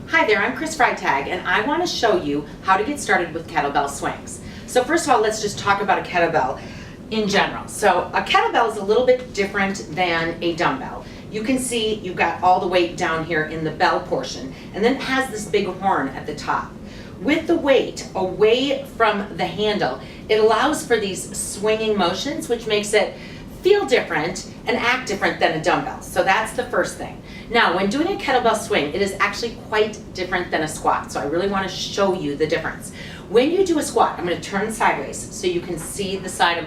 Hi there, I'm Freytag, and I want to show you how to get started with kettlebell swings. So first of all, let's just talk about a kettlebell in general. So a kettlebell is a little bit different than a dumbbell. You can see you've got all the weight down here in the bell portion, and then it has this big horn at the top. With the weight away from the handle, it allows for these swinging motions, which makes it feel different and act different than a dumbbell. So that's the first thing. Now, when doing a kettlebell swing, it is actually quite different than a squat. So I really want to show you the difference. When you do a squat, I'm going to turn sideways so you can see the side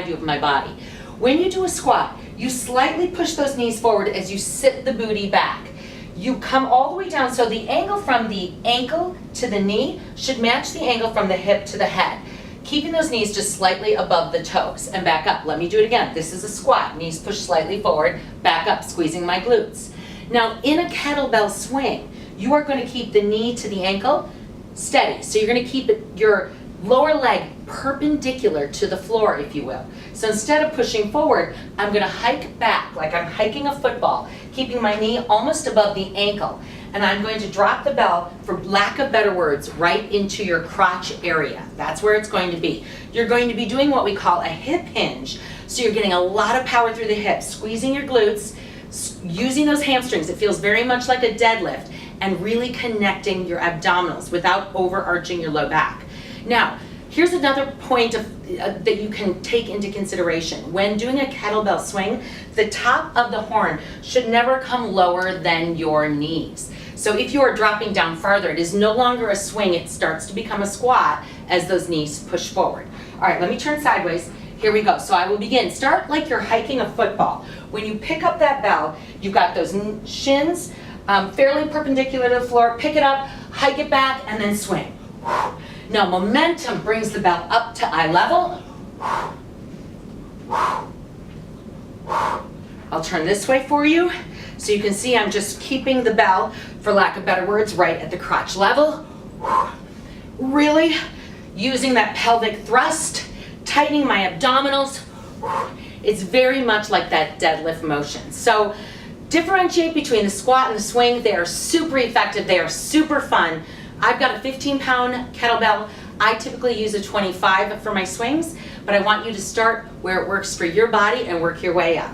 view of my body. When you do a squat, you slightly push those knees forward as you sit the booty back. You come all the way down, so the angle from the ankle to the knee should match the angle from the hip to the head. Keeping those knees just slightly above the toes and back up. Let me do it again. This is a squat. Knees push slightly forward, back up, squeezing my glutes. Now, in a kettlebell swing, you are going to keep the knee to the ankle steady. So you're going to keep your lower leg perpendicular to the floor, if you will. So instead of pushing forward, I'm going to hike back like I'm hiking a football, keeping my knee almost above the ankle. And I'm going to drop the bell, for lack of better words, right into your crotch area. That's where it's going to be. You're going to be doing what we call a hip hinge. So you're getting a lot of power through the hips, squeezing your glutes, using those hamstrings. It feels very much like a deadlift, and really connecting your abdominals without overarching your low back. Now, here's another point that you can take into consideration. When doing a kettlebell swing, the top of the horn should never come lower than your knees. So if you are dropping down farther, it is no longer a swing, it starts to become a squat as those knees push forward. All right, let me turn sideways. Here we go. So I will begin. Start like you're hiking a football. When you pick up that bell, you've got those shins fairly perpendicular to the floor. Pick it up, hike it back, and then swing. Now momentum brings the bell up to eye level. I'll turn this way for you so you can see I'm just keeping the bell, for lack of better words, right at the crotch level. Really using that pelvic thrust, tightening my abdominals. It's very much like that deadlift motion. So differentiate between the squat and the swing. They are super effective. They are super fun. I've got a 15-pound kettlebell. I typically use a 25 for my swings, but I want you to start where it works for your body and work your way up.